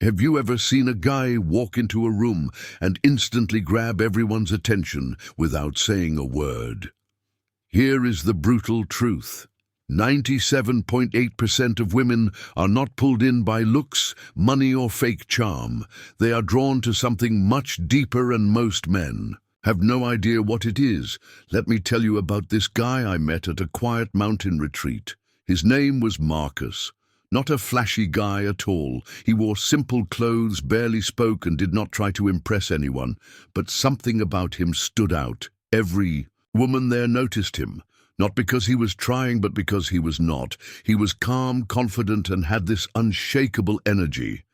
Have you ever seen a guy walk into a room and instantly grab everyone's attention without saying a word? Here is the brutal truth. 97.8% of women are not pulled in by looks, money, or fake charm. They are drawn to something much deeper, and most men have no idea what it is. Let me tell you about this guy I met at a quiet mountain retreat. His name was Marcus. Not a flashy guy at all. He wore simple clothes, barely spoke, and did not try to impress anyone. But something about him stood out. Every woman there noticed him. Not because he was trying, but because he was not. He was calm, confident, and had this unshakable energy.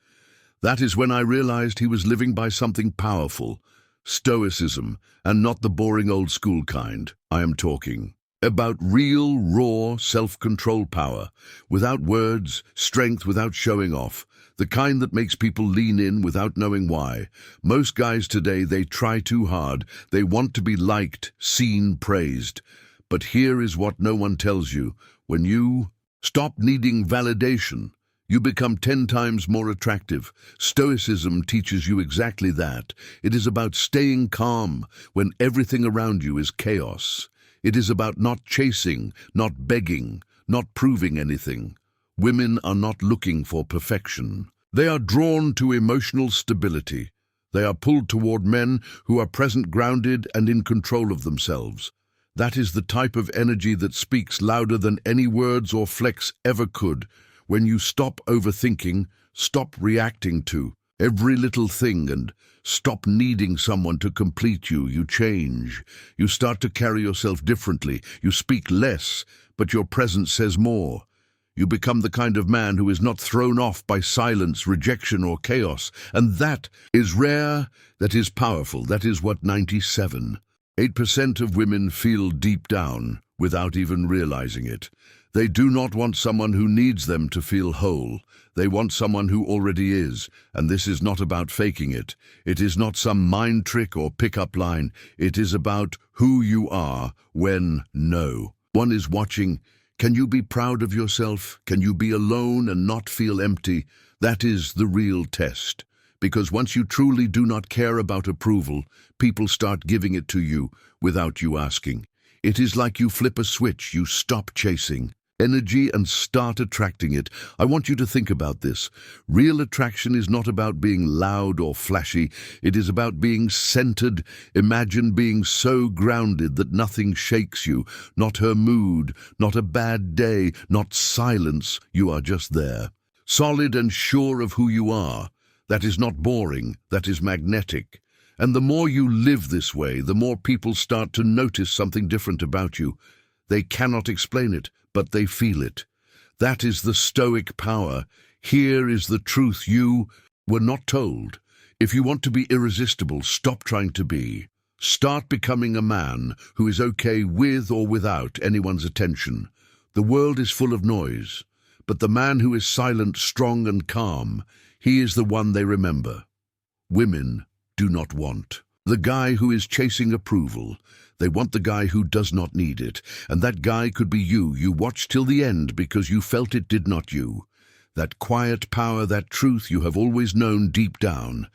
That is when I realized he was living by something powerful. Stoicism, and not the boring old school kind. I am talking about real, raw, self-control power, without words, strength without showing off, the kind that makes people lean in without knowing why. Most guys today, they try too hard. They want to be liked, seen, praised. But here is what no one tells you. When you stop needing validation, you become 10 times more attractive. Stoicism teaches you exactly that. It is about staying calm when everything around you is chaos. It is about not chasing, not begging, not proving anything. Women are not looking for perfection. They are drawn to emotional stability. They are pulled toward men who are present, grounded, and in control of themselves. That is the type of energy that speaks louder than any words or flex ever could. When you stop overthinking, stop reacting to every little thing, and stop needing someone to complete you, you change. You start to carry yourself differently. You speak less, but your presence says more. You become the kind of man who is not thrown off by silence, rejection, or chaos. And that is rare, that is powerful. That is what 97.8% of women feel deep down without even realizing it. They do not want someone who needs them to feel whole. They want someone who already is, and this is not about faking it. It is not some mind trick or pick-up line. It is about who you are when no one is watching. Can you be proud of yourself? Can you be alone and not feel empty? That is the real test. Because once you truly do not care about approval, people start giving it to you without you asking. It is like you flip a switch, you stop chasing energy and start attracting it. I want you to think about this. Real attraction is not about being loud or flashy. It is about being centered. Imagine being so grounded that nothing shakes you. Not her mood, not a bad day, not silence. You are just there. Solid and sure of who you are. That is not boring. That is magnetic. And the more you live this way, the more people start to notice something different about you. They cannot explain it, but they feel it. That is the Stoic power. Here is the truth you were not told. If you want to be irresistible, stop trying to be. Start becoming a man who is okay with or without anyone's attention. The world is full of noise, but the man who is silent, strong, and calm, he is the one they remember. Women do not want the guy who is chasing approval. They want the guy who does not need it. And that guy could be you. You watched till the end because you felt it did not you. That quiet power, that truth you have always known deep down.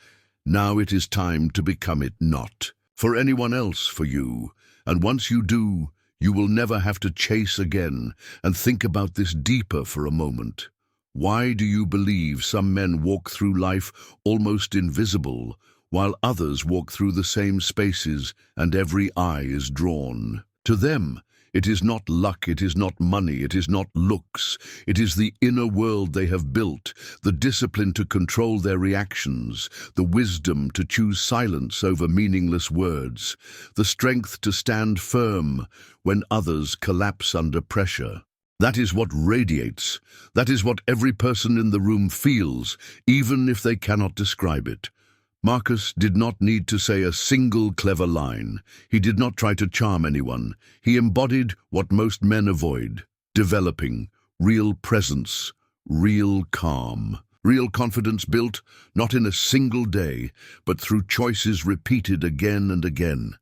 Now it is time to become it, not for anyone else, for you. And once you do, you will never have to chase again. And think about this deeper for a moment. Why do you believe some men walk through life almost invisible, while others walk through the same spaces and every eye is drawn to them? It is not luck, it is not money, it is not looks. It is the inner world they have built, the discipline to control their reactions, the wisdom to choose silence over meaningless words, the strength to stand firm when others collapse under pressure. That is what radiates. That is what every person in the room feels, even if they cannot describe it. Marcus did not need to say a single clever line. He did not try to charm anyone. He embodied what most men avoid: developing real presence, real calm, real confidence built not in a single day, but through choices repeated again and again.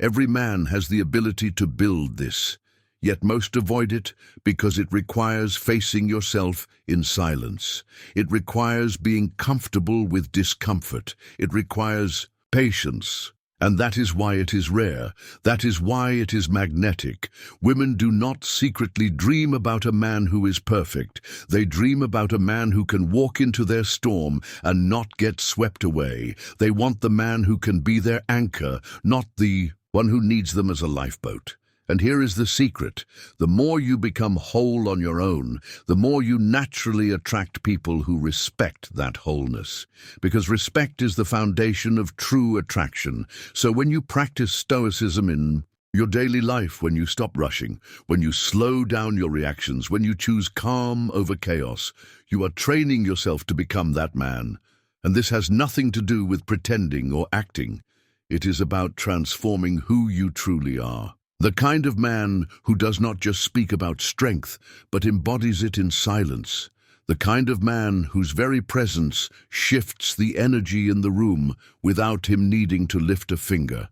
Every man has the ability to build this. yet most avoid it because it requires facing yourself in silence. It requires being comfortable with discomfort. It requires patience. And that is why it is rare. That is why it is magnetic. Women do not secretly dream about a man who is perfect. They dream about a man who can walk into their storm and not get swept away. They want the man who can be their anchor, not the one who needs them as a lifeboat. And here is the secret. The more you become whole on your own, the more you naturally attract people who respect that wholeness. Because respect is the foundation of true attraction. So when you practice Stoicism in your daily life, when you stop rushing, when you slow down your reactions, when you choose calm over chaos, you are training yourself to become that man. And this has nothing to do with pretending or acting. It is about transforming who you truly are. The kind of man who does not just speak about strength, but embodies it in silence. The kind of man whose very presence shifts the energy in the room without him needing to lift a finger.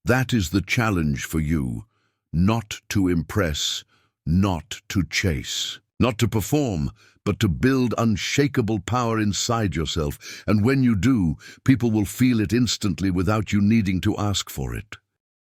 That is the challenge for you. Not to impress, not to chase. Not to perform, but to build unshakable power inside yourself. And when you do, people will feel it instantly without you needing to ask for it.